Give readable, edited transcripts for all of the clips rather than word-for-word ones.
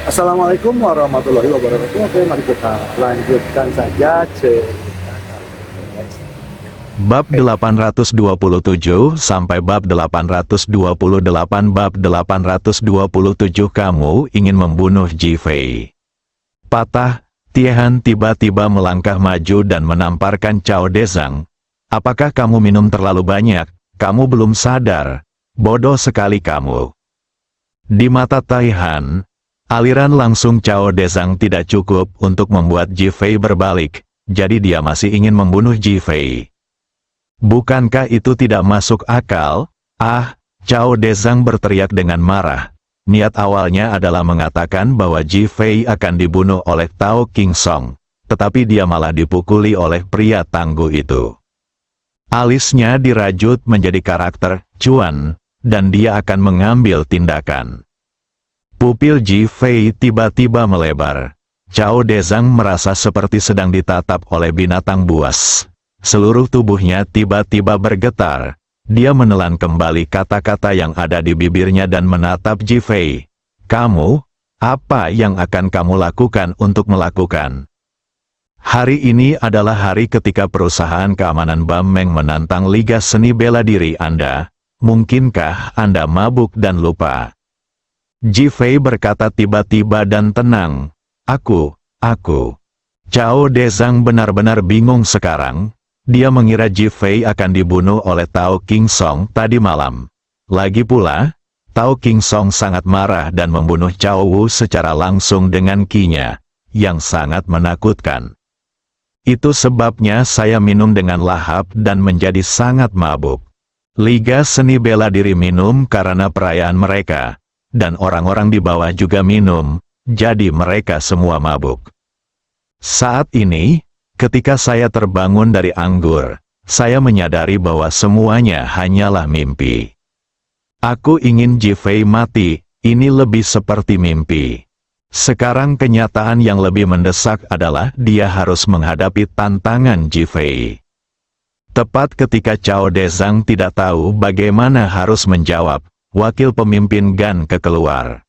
Assalamualaikum warahmatullahi wabarakatuh. Oke, mari kita lanjutkan saja Bab 827 sampai bab 828. Bab 827 Kamu ingin membunuh Ji Fei. Patah, Tiehan tiba-tiba melangkah maju dan menamparkan Cao Dezang. Apakah kamu minum terlalu banyak? Kamu belum sadar. Bodoh sekali kamu. Di mata Taihan, aliran langsung Cao Dezang tidak cukup untuk membuat Ji Fei berbalik, jadi dia masih ingin membunuh Ji Fei. Bukankah itu tidak masuk akal? Ah, Cao Dezang berteriak dengan marah. Niat awalnya adalah mengatakan bahwa Ji Fei akan dibunuh oleh Tao King Song, tetapi dia malah dipukuli oleh pria tangguh itu. Alisnya dirajut menjadi karakter cuan, dan dia akan mengambil tindakan. Pupil Ji Fei tiba-tiba melebar. Cao Dezang merasa seperti sedang ditatap oleh binatang buas. Seluruh tubuhnya tiba-tiba bergetar. Dia menelan kembali kata-kata yang ada di bibirnya dan menatap Ji Fei. Kamu, apa yang akan kamu lakukan untuk melakukan? Hari ini adalah hari ketika perusahaan keamanan Bameng menantang Liga Seni Bela Diri Anda. Mungkinkah Anda mabuk dan lupa? Ji Fei berkata tiba-tiba dan tenang. Aku. Cao Dezang benar-benar bingung sekarang. Dia mengira Ji Fei akan dibunuh oleh Tao King Song tadi malam. Lagi pula, Tao King Song sangat marah dan membunuh Cao Wu secara langsung dengan ki-nya, yang sangat menakutkan. Itu sebabnya saya minum dengan lahap dan menjadi sangat mabuk. Liga Seni Bela Diri minum karena perayaan mereka, dan orang-orang di bawah juga minum, jadi mereka semua mabuk. Saat ini, ketika saya terbangun dari anggur, saya menyadari bahwa semuanya hanyalah mimpi. Aku ingin Ji Fei mati, ini lebih seperti mimpi. Sekarang kenyataan yang lebih mendesak adalah dia harus menghadapi tantangan Ji Fei. Tepat ketika Cao Dezang tidak tahu bagaimana harus menjawab, wakil pemimpin Gan keluar.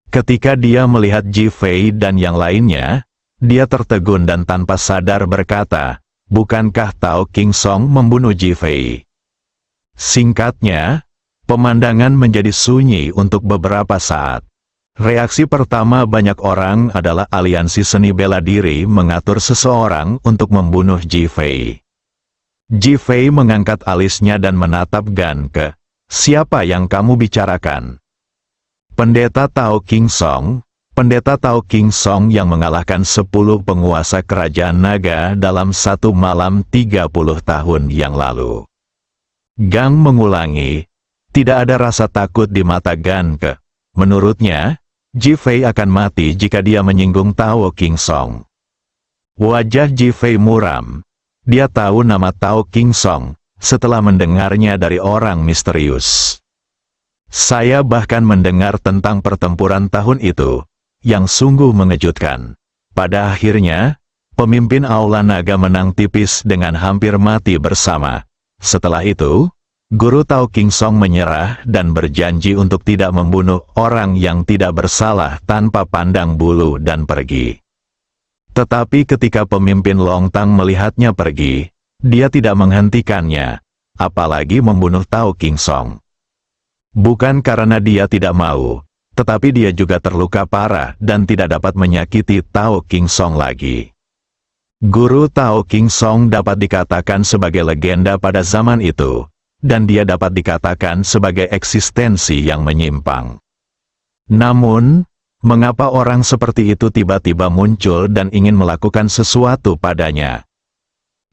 Ketika dia melihat Ji Fei dan yang lainnya, dia tertegun dan tanpa sadar berkata, bukankah Tao King Song membunuh Ji Fei? Singkatnya, pemandangan menjadi sunyi untuk beberapa saat. Reaksi pertama banyak orang adalah aliansi seni bela diri mengatur seseorang untuk membunuh Ji Fei. Ji Fei mengangkat alisnya dan menatap Gan Ke. Siapa yang kamu bicarakan? Pendeta Tao King Song. Pendeta Tao King Song yang mengalahkan 10 penguasa kerajaan naga dalam satu malam 30 tahun yang lalu. Gang mengulangi, tidak ada rasa takut di mata Gan Ke. Menurutnya, Ji Fei akan mati jika dia menyinggung Tao King Song. Wajah Ji Fei muram. Dia tahu nama Tao King Song, setelah mendengarnya dari orang misterius. Saya bahkan mendengar tentang pertempuran tahun itu, yang sungguh mengejutkan. Pada akhirnya, pemimpin Aula Naga menang tipis dengan hampir mati bersama. Setelah itu, Guru Tao King Song menyerah dan berjanji untuk tidak membunuh orang yang tidak bersalah tanpa pandang bulu dan pergi. Tetapi ketika pemimpin Long Tang melihatnya pergi, dia tidak menghentikannya, apalagi membunuh Tao King Song. Bukan karena dia tidak mau, tetapi dia juga terluka parah dan tidak dapat menyakiti Tao King Song lagi. Guru Tao King Song dapat dikatakan sebagai legenda pada zaman itu, dan dia dapat dikatakan sebagai eksistensi yang menyimpang. Namun, mengapa orang seperti itu tiba-tiba muncul dan ingin melakukan sesuatu padanya?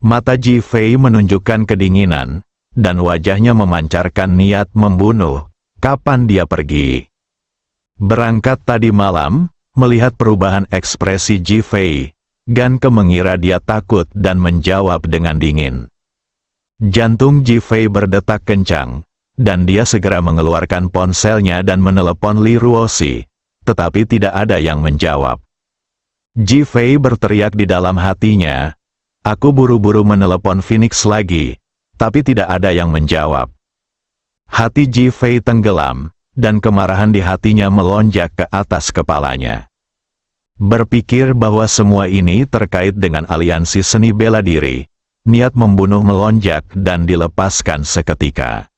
Mata Ji Fei menunjukkan kedinginan, dan wajahnya memancarkan niat membunuh. Kapan dia pergi? Berangkat tadi malam, melihat perubahan ekspresi Ji Fei, Gan Ke mengira dia takut dan menjawab dengan dingin. Jantung Ji Fei berdetak kencang, dan dia segera mengeluarkan ponselnya dan menelepon Li Ruoxi, tetapi tidak ada yang menjawab. Ji Fei berteriak di dalam hatinya, aku buru-buru menelepon Phoenix lagi, tapi tidak ada yang menjawab. Hati Ji Fei tenggelam, dan kemarahan di hatinya melonjak ke atas kepalanya. Berpikir bahwa semua ini terkait dengan aliansi seni bela diri, niat membunuh melonjak dan dilepaskan seketika.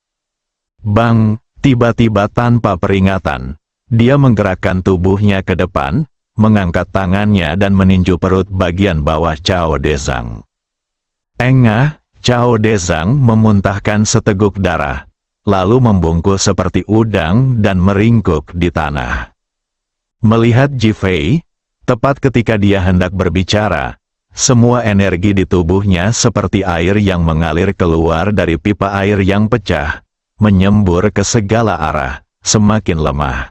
Bang! Tiba-tiba tanpa peringatan, dia menggerakkan tubuhnya ke depan, mengangkat tangannya dan meninju perut bagian bawah Cao Dezang. Engah, Cao Dezang memuntahkan seteguk darah, lalu membungkuk seperti udang dan meringkuk di tanah. Melihat Ji Fei, tepat ketika dia hendak berbicara, semua energi di tubuhnya seperti air yang mengalir keluar dari pipa air yang pecah, menyembur ke segala arah, semakin lemah.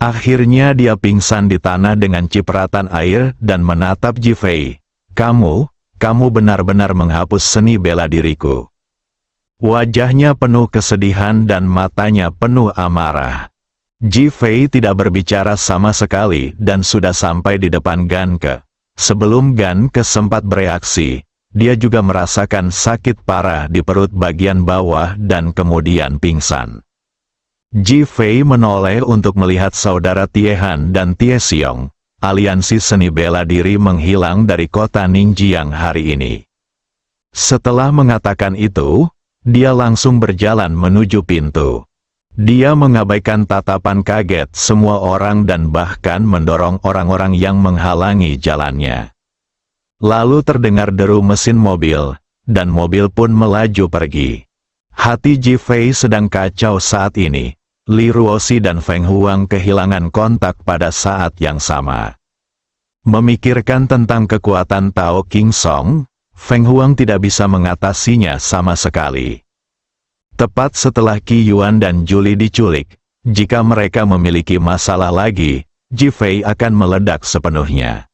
Akhirnya dia pingsan di tanah dengan cipratan air dan menatap Ji Fei. Kamu benar-benar menghapus seni bela diriku. Wajahnya penuh kesedihan dan matanya penuh amarah. Ji Fei tidak berbicara sama sekali dan sudah sampai di depan Gan Ke. Sebelum Gan Ke sempat bereaksi, dia juga merasakan sakit parah di perut bagian bawah dan kemudian pingsan. Ji Fei menoleh untuk melihat saudara Tie Han dan Tie Xiong. Aliansi seni bela diri menghilang dari kota Ningjiang hari ini. Setelah mengatakan itu, dia langsung berjalan menuju pintu. Dia mengabaikan tatapan kaget semua orang dan bahkan mendorong orang-orang yang menghalangi jalannya. Lalu terdengar deru mesin mobil, dan mobil pun melaju pergi. Hati Ji Fei sedang kacau saat ini. Li Ruoxi dan Feng Huang kehilangan kontak pada saat yang sama. Memikirkan tentang kekuatan Tao King Song, Feng Huang tidak bisa mengatasinya sama sekali. Tepat setelah Qi Yuan dan Julie diculik, jika mereka memiliki masalah lagi, Ji Fei akan meledak sepenuhnya.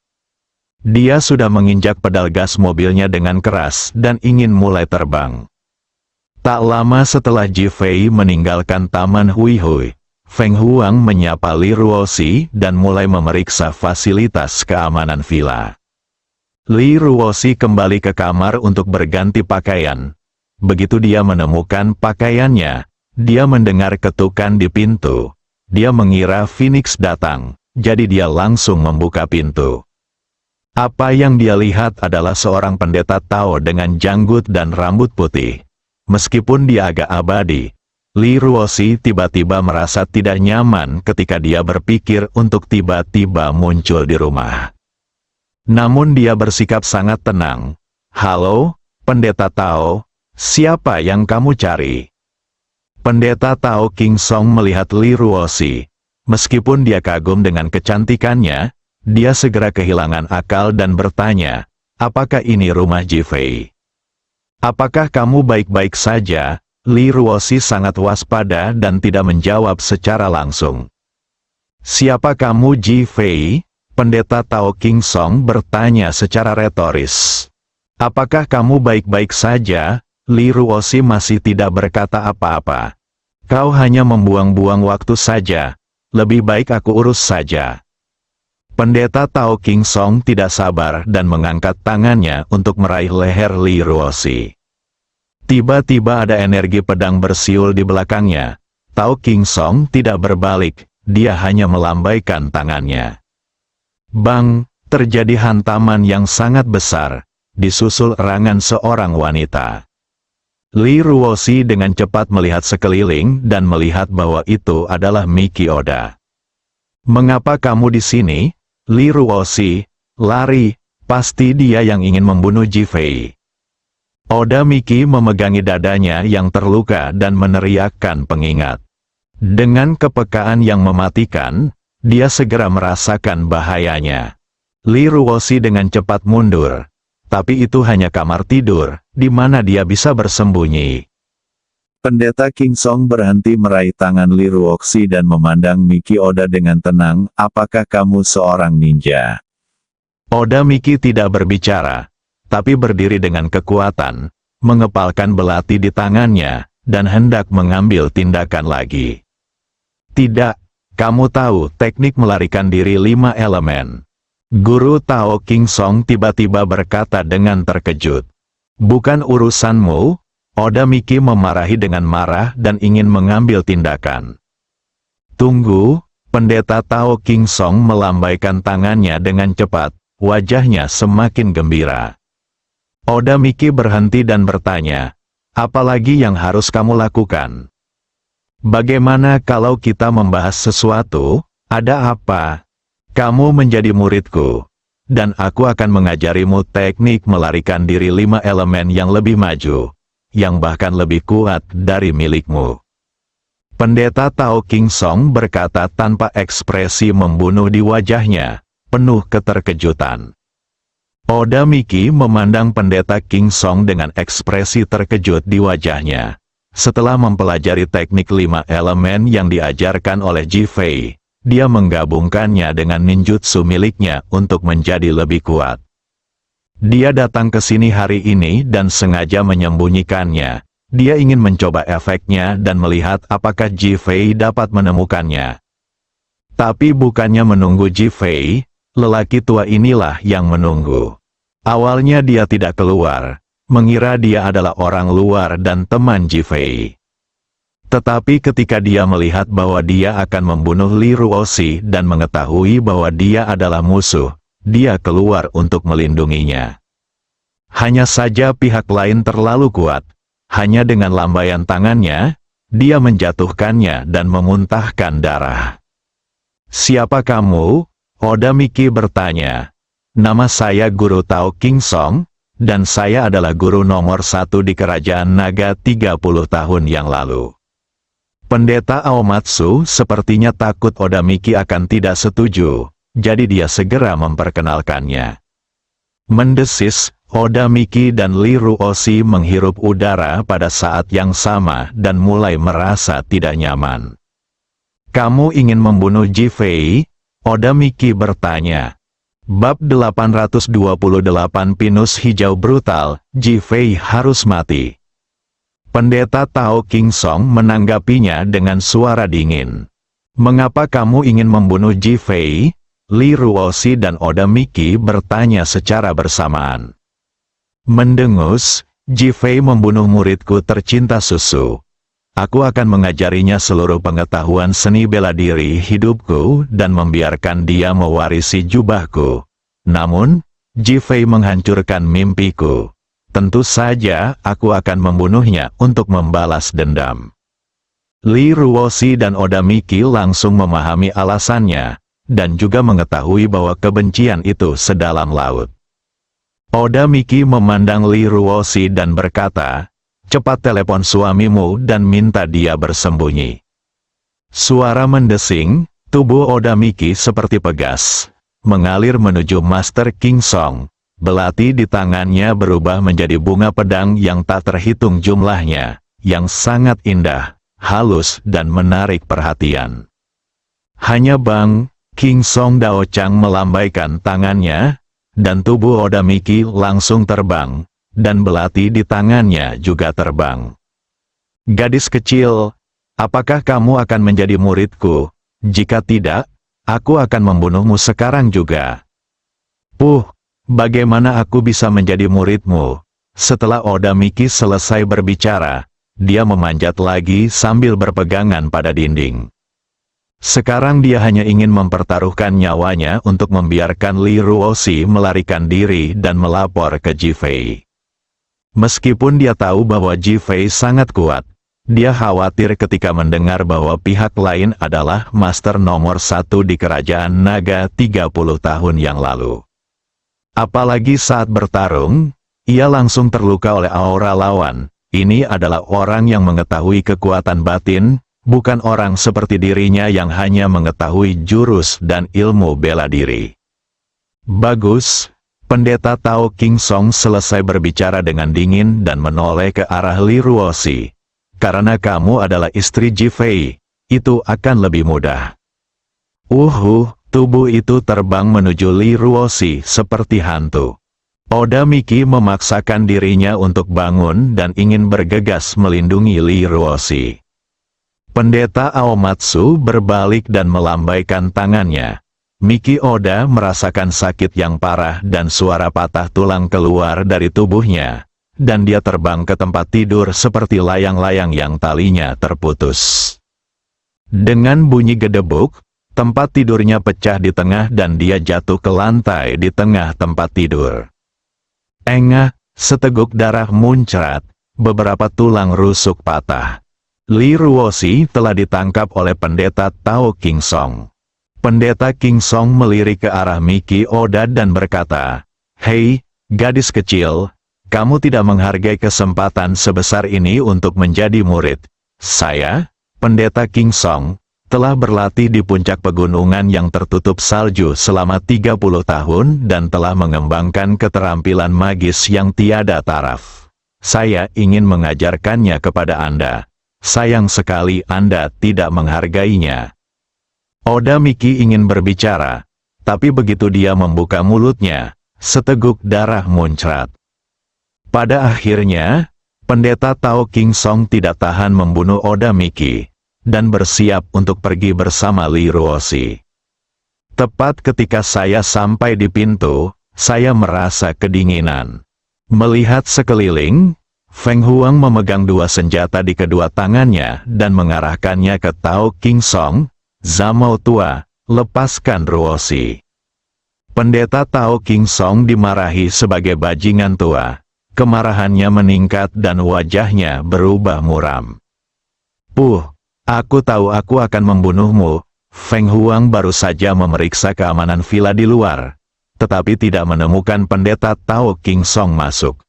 Dia sudah menginjak pedal gas mobilnya dengan keras dan ingin mulai terbang. Tak lama setelah Ji Fei meninggalkan Taman Hui Hui, Feng Huang menyapa Li Ruoxi dan mulai memeriksa fasilitas keamanan villa. Li Ruoxi kembali ke kamar untuk berganti pakaian. Begitu dia menemukan pakaiannya, dia mendengar ketukan di pintu. Dia mengira Phoenix datang, jadi dia langsung membuka pintu. Apa yang dia lihat adalah seorang pendeta Tao dengan janggut dan rambut putih. Meskipun dia agak abadi, Li Ruoxi tiba-tiba merasa tidak nyaman ketika dia berpikir untuk tiba-tiba muncul di rumah. Namun dia bersikap sangat tenang. Halo, pendeta Tao, siapa yang kamu cari? Pendeta Tao King Song melihat Li Ruoxi. Meskipun dia kagum dengan kecantikannya, dia segera kehilangan akal dan bertanya, apakah ini rumah Ji Fei? Apakah kamu baik-baik saja? Li Ruoxi sangat waspada dan tidak menjawab secara langsung. Siapa kamu Ji Fei? Pendeta Tao King Song bertanya secara retoris. Apakah kamu baik-baik saja? Li Ruoxi masih tidak berkata apa-apa. Kau hanya membuang-buang waktu saja. Lebih baik aku urus saja. Pendeta Tao King Song tidak sabar dan mengangkat tangannya untuk meraih leher Li Ruoxi. Tiba-tiba ada energi pedang bersiul di belakangnya. Tao King Song tidak berbalik, dia hanya melambaikan tangannya. Bang! Terjadi hantaman yang sangat besar, disusul erangan seorang wanita. Li Ruoxi dengan cepat melihat sekeliling dan melihat bahwa itu adalah Miki Oda. Mengapa kamu di sini? Li Ruoxi, lari, pasti dia yang ingin membunuh Ji Fei. Oda Miki memegangi dadanya yang terluka dan meneriakkan pengingat. Dengan kepekaan yang mematikan, dia segera merasakan bahayanya. Li Ruoxi dengan cepat mundur. Tapi itu hanya kamar tidur, di mana dia bisa bersembunyi. Pendeta King Song berhenti meraih tangan Li Ruoxi dan memandang Miki Oda dengan tenang, apakah kamu seorang ninja? Oda Miki tidak berbicara, tapi berdiri dengan kekuatan, mengepalkan belati di tangannya, dan hendak mengambil tindakan lagi. Tidak, kamu tahu teknik melarikan diri 5 elemen. Guru Tao King Song tiba-tiba berkata dengan terkejut. Bukan urusanmu. Oda Miki memarahi dengan marah dan ingin mengambil tindakan. Tunggu, Pendeta Tao King Song melambaikan tangannya dengan cepat, wajahnya semakin gembira. Oda Miki berhenti dan bertanya, apalagi yang harus kamu lakukan? Bagaimana kalau kita membahas sesuatu? Ada apa? Kamu menjadi muridku, dan aku akan mengajarimu teknik melarikan diri 5 elemen yang lebih maju, yang bahkan lebih kuat dari milikmu. Pendeta Tao King Song berkata tanpa ekspresi membunuh di wajahnya, penuh keterkejutan. Oda Miki memandang Pendeta King Song dengan ekspresi terkejut di wajahnya. Setelah mempelajari teknik 5 elemen yang diajarkan oleh Ji Fei, dia menggabungkannya dengan ninjutsu miliknya untuk menjadi lebih kuat. Dia datang ke sini hari ini dan sengaja menyembunyikannya. Dia ingin mencoba efeknya dan melihat apakah Ji Fei dapat menemukannya. Tapi bukannya menunggu Ji Fei, lelaki tua inilah yang menunggu. Awalnya dia tidak keluar, mengira dia adalah orang luar dan teman Ji Fei. Tetapi ketika dia melihat bahwa dia akan membunuh Li Ruoxi dan mengetahui bahwa dia adalah musuh, dia keluar untuk melindunginya. Hanya saja pihak lain terlalu kuat. Hanya dengan lambaian tangannya, dia menjatuhkannya dan memuntahkan darah. Siapa kamu? Oda Miki bertanya. Nama saya Guru Tao King Song, dan saya adalah guru nomor 1 di Kerajaan Naga 30 tahun yang lalu. Pendeta Aomatsu sepertinya takut Oda Miki akan tidak setuju, jadi dia segera memperkenalkannya. Mendesis, Oda Miki dan Li Ruoxi menghirup udara pada saat yang sama dan mulai merasa tidak nyaman. Kamu ingin membunuh Ji Fei? Oda Miki bertanya. Bab 828 Pinus Hijau Brutal, Ji Fei harus mati. Pendeta Tao King Song menanggapinya dengan suara dingin. Mengapa kamu ingin membunuh Ji Fei? Li Ruoxi dan Oda Miki bertanya secara bersamaan. Mendengus, Ji Fei membunuh muridku tercinta susu. Aku akan mengajarinya seluruh pengetahuan seni bela diri hidupku dan membiarkan dia mewarisi jubahku. Namun, Ji Fei menghancurkan mimpiku. Tentu saja aku akan membunuhnya untuk membalas dendam. Li Ruoxi dan Oda Miki langsung memahami alasannya, dan juga mengetahui bahwa kebencian itu sedalam laut. Oda Miki memandang Li Ruoxi dan berkata, cepat telepon suamimu dan minta dia bersembunyi. Suara mendesing, tubuh Oda Miki seperti pegas, mengalir menuju Master King Song. Belati di tangannya berubah menjadi bunga pedang yang tak terhitung jumlahnya, yang sangat indah, halus dan menarik perhatian. Hanya Bang, King Song Dao Chang melambaikan tangannya, dan tubuh Oda Miki langsung terbang, dan belati di tangannya juga terbang. Gadis kecil, apakah kamu akan menjadi muridku? Jika tidak, aku akan membunuhmu sekarang juga. Bagaimana aku bisa menjadi muridmu? Setelah Oda Miki selesai berbicara, dia memanjat lagi sambil berpegangan pada dinding. Sekarang dia hanya ingin mempertaruhkan nyawanya untuk membiarkan Li Ruoxi melarikan diri dan melapor ke Ji Fei. Meskipun dia tahu bahwa Ji Fei sangat kuat, dia khawatir ketika mendengar bahwa pihak lain adalah master nomor 1 di Kerajaan Naga 30 tahun yang lalu. Apalagi saat bertarung, ia langsung terluka oleh aura lawan. Ini adalah orang yang mengetahui kekuatan batin, bukan orang seperti dirinya yang hanya mengetahui jurus dan ilmu bela diri. Bagus, Pendeta Tao King Song selesai berbicara dengan dingin dan menoleh ke arah Li Ruoxi. Karena kamu adalah istri Ji Fei, itu akan lebih mudah. Tubuh itu terbang menuju Li Ruoxi seperti hantu. Oda Miki memaksakan dirinya untuk bangun dan ingin bergegas melindungi Li Ruoxi. Pendeta Aomatsu berbalik dan melambaikan tangannya. Miki Oda merasakan sakit yang parah dan suara patah tulang keluar dari tubuhnya, dan dia terbang ke tempat tidur seperti layang-layang yang talinya terputus. Dengan bunyi gedebuk, tempat tidurnya pecah di tengah dan dia jatuh ke lantai di tengah tempat tidur. Engah, seteguk darah muncrat, beberapa tulang rusuk patah. Li Ruoshi telah ditangkap oleh pendeta Tao King Song. Pendeta King Song melirik ke arah Miki Oda dan berkata, "Hei, gadis kecil, kamu tidak menghargai kesempatan sebesar ini untuk menjadi murid. Saya, Pendeta King Song, telah berlatih di puncak pegunungan yang tertutup salju selama 30 tahun dan telah mengembangkan keterampilan magis yang tiada taraf. Saya ingin mengajarkannya kepada Anda. Sayang sekali Anda tidak menghargainya." Oda Miki ingin berbicara, tapi begitu dia membuka mulutnya, seteguk darah muncrat. Pada akhirnya, Pendeta Tao King Song tidak tahan membunuh Oda Miki, dan bersiap untuk pergi bersama Li Ruoshi. Tepat ketika saya sampai di pintu, saya merasa kedinginan. Melihat sekeliling, Feng Huang memegang dua senjata di kedua tangannya dan mengarahkannya ke Tao King Song. "Zamau tua, lepaskan Ruoshi." Pendeta Tao King Song dimarahi sebagai bajingan tua. Kemarahannya meningkat dan wajahnya berubah muram. Aku tahu aku akan membunuhmu." Feng Huang baru saja memeriksa keamanan villa di luar, tetapi tidak menemukan pendeta Tao King Song masuk.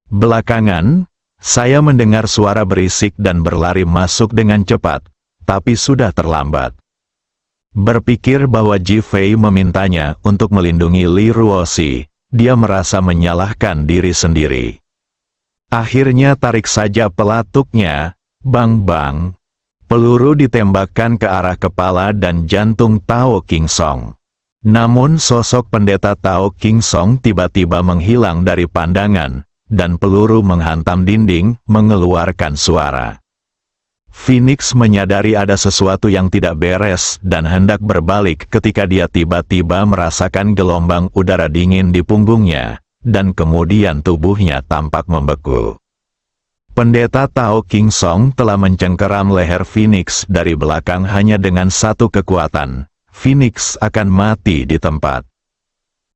Belakangan, saya mendengar suara berisik dan berlari masuk dengan cepat, tapi sudah terlambat. Berpikir bahwa Ji Fei memintanya untuk melindungi Li Ruoshi, dia merasa menyalahkan diri sendiri. Akhirnya tarik saja pelatuknya, bang-bang. Peluru ditembakkan ke arah kepala dan jantung Tao King Song. Namun sosok pendeta Tao King Song tiba-tiba menghilang dari pandangan, dan peluru menghantam dinding, mengeluarkan suara. Phoenix menyadari ada sesuatu yang tidak beres dan hendak berbalik ketika dia tiba-tiba merasakan gelombang udara dingin di punggungnya, dan kemudian tubuhnya tampak membeku. Pendeta Tao King Song telah mencengkeram leher Phoenix dari belakang hanya dengan satu kekuatan. Phoenix akan mati di tempat.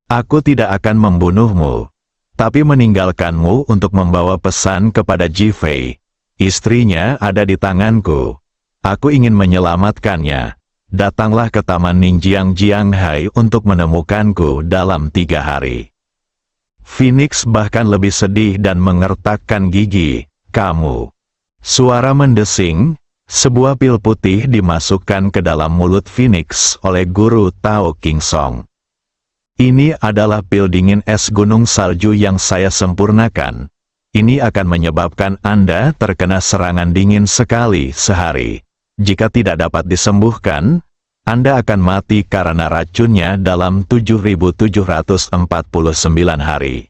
"Aku tidak akan membunuhmu, tapi meninggalkanmu untuk membawa pesan kepada Ji Fei. Istrinya ada di tanganku. Aku ingin menyelamatkannya. Datanglah ke Taman Ningjiang Jianghai untuk menemukanku dalam 3 hari." Phoenix bahkan lebih sedih dan mengertakkan gigi. "Kamu." Suara mendesing, sebuah pil putih dimasukkan ke dalam mulut Phoenix oleh guru Tao King Song. "Ini adalah pil dingin es gunung salju yang saya sempurnakan. Ini akan menyebabkan Anda terkena serangan dingin sekali sehari. Jika tidak dapat disembuhkan, Anda akan mati karena racunnya dalam 7.749 hari.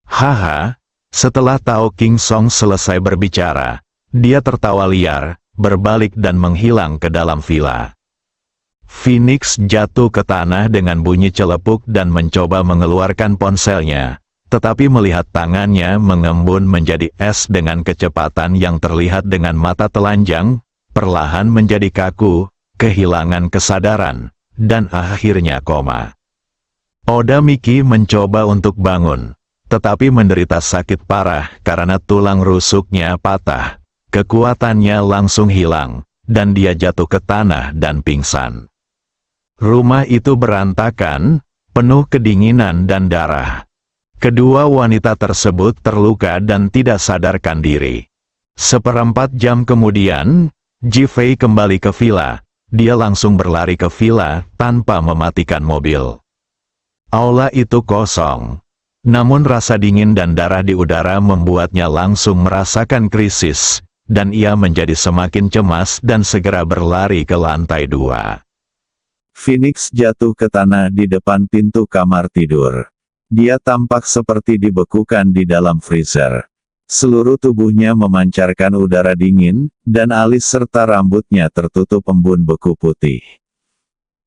Haha, setelah Tao King Song selesai berbicara, dia tertawa liar, berbalik dan menghilang ke dalam villa. Phoenix jatuh ke tanah dengan bunyi celepuk dan mencoba mengeluarkan ponselnya. Tetapi melihat tangannya mengembun menjadi es dengan kecepatan yang terlihat dengan mata telanjang, perlahan menjadi kaku, kehilangan kesadaran, dan akhirnya koma. Oda Miki mencoba untuk bangun, tetapi menderita sakit parah karena tulang rusuknya patah, kekuatannya langsung hilang, dan dia jatuh ke tanah dan pingsan. Rumah itu berantakan, penuh kedinginan dan darah. Kedua wanita tersebut terluka dan tidak sadarkan diri. 1/4 jam kemudian, Ji Fei kembali ke villa. Dia langsung berlari ke villa tanpa mematikan mobil. Aula itu kosong. Namun rasa dingin dan darah di udara membuatnya langsung merasakan krisis, dan ia menjadi semakin cemas dan segera berlari ke lantai 2. Phoenix jatuh ke tanah di depan pintu kamar tidur. Dia tampak seperti dibekukan di dalam freezer. Seluruh tubuhnya memancarkan udara dingin, dan alis serta rambutnya tertutup embun beku putih.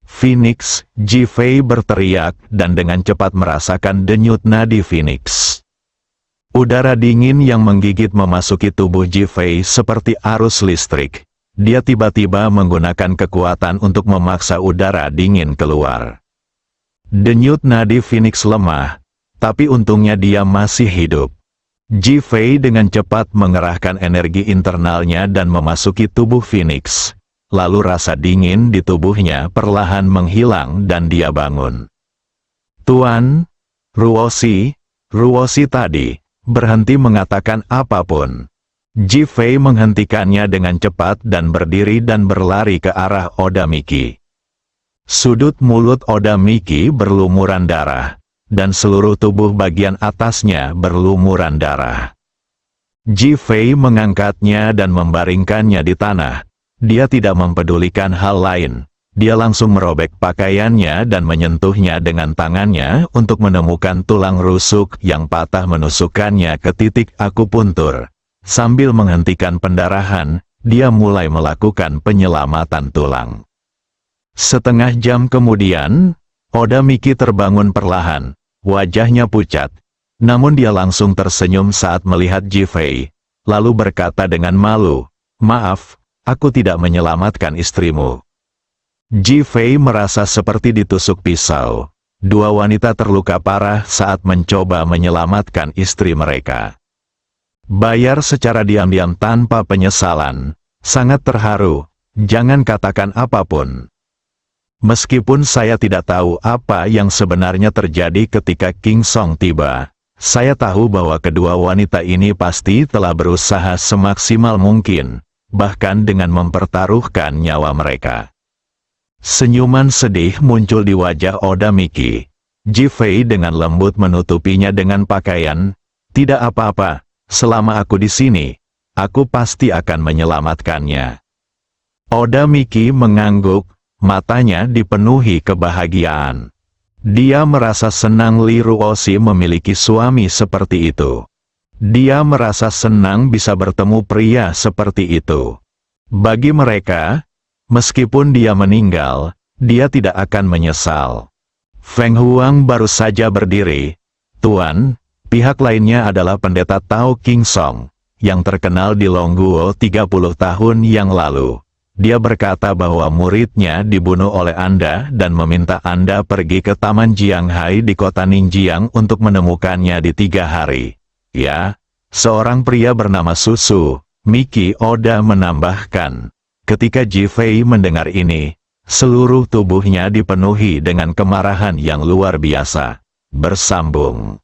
Phoenix, Ji Fei berteriak dan dengan cepat merasakan denyut nadi Phoenix. Udara dingin yang menggigit memasuki tubuh Ji Fei seperti arus listrik. dia tiba-tiba menggunakan kekuatan untuk memaksa udara dingin keluar. Denyut nadi Phoenix lemah, tapi untungnya dia masih hidup. Ji Fei dengan cepat mengerahkan energi internalnya dan memasuki tubuh Phoenix. Lalu rasa dingin di tubuhnya perlahan menghilang dan dia bangun. Tuan, Ruoshi tadi, berhenti mengatakan apapun. Ji Fei menghentikannya dengan cepat dan berdiri dan berlari ke arah Oda Miki. Sudut mulut Oda Miki berlumuran darah, dan seluruh tubuh bagian atasnya berlumuran darah. Ji Fei mengangkatnya dan membaringkannya di tanah. Dia tidak mempedulikan hal lain. Dia langsung merobek pakaiannya dan menyentuhnya dengan tangannya untuk menemukan tulang rusuk yang patah, menusukkannya ke titik akupuntur. Sambil menghentikan pendarahan, dia mulai melakukan penyelamatan tulang. Setengah jam kemudian, Oda Miki terbangun perlahan. Wajahnya pucat. Namun dia langsung tersenyum saat melihat Ji Fei. Lalu berkata dengan malu, "Maaf, aku tidak menyelamatkan istrimu." Ji Fei merasa seperti ditusuk pisau. Dua wanita terluka parah saat mencoba menyelamatkan istri mereka. Bayar secara diam-diam tanpa penyesalan. Sangat terharu. Jangan katakan apapun. Meskipun saya tidak tahu apa yang sebenarnya terjadi ketika King Song tiba, saya tahu bahwa kedua wanita ini pasti telah berusaha semaksimal mungkin, bahkan dengan mempertaruhkan nyawa mereka. Senyuman sedih muncul di wajah Oda Miki. Ji Fei dengan lembut menutupinya dengan pakaian. "Tidak apa-apa, selama aku di sini, aku pasti akan menyelamatkannya." Oda Miki mengangguk, matanya dipenuhi kebahagiaan. Dia merasa senang Li Ruoshi memiliki suami seperti itu. Dia merasa senang bisa bertemu pria seperti itu. Bagi mereka, meskipun dia meninggal, dia tidak akan menyesal. Feng Huang baru saja berdiri. "Tuan, pihak lainnya adalah pendeta Tao King Song, yang terkenal di Longguo 30 tahun yang lalu. Dia berkata bahwa muridnya dibunuh oleh Anda dan meminta Anda pergi ke Taman Jianghai di kota Ningjiang untuk menemukannya di 3 hari. Ya, seorang pria bernama Susu," Miki Oda menambahkan. Ketika Ji Fei mendengar ini, seluruh tubuhnya dipenuhi dengan kemarahan yang luar biasa. Bersambung.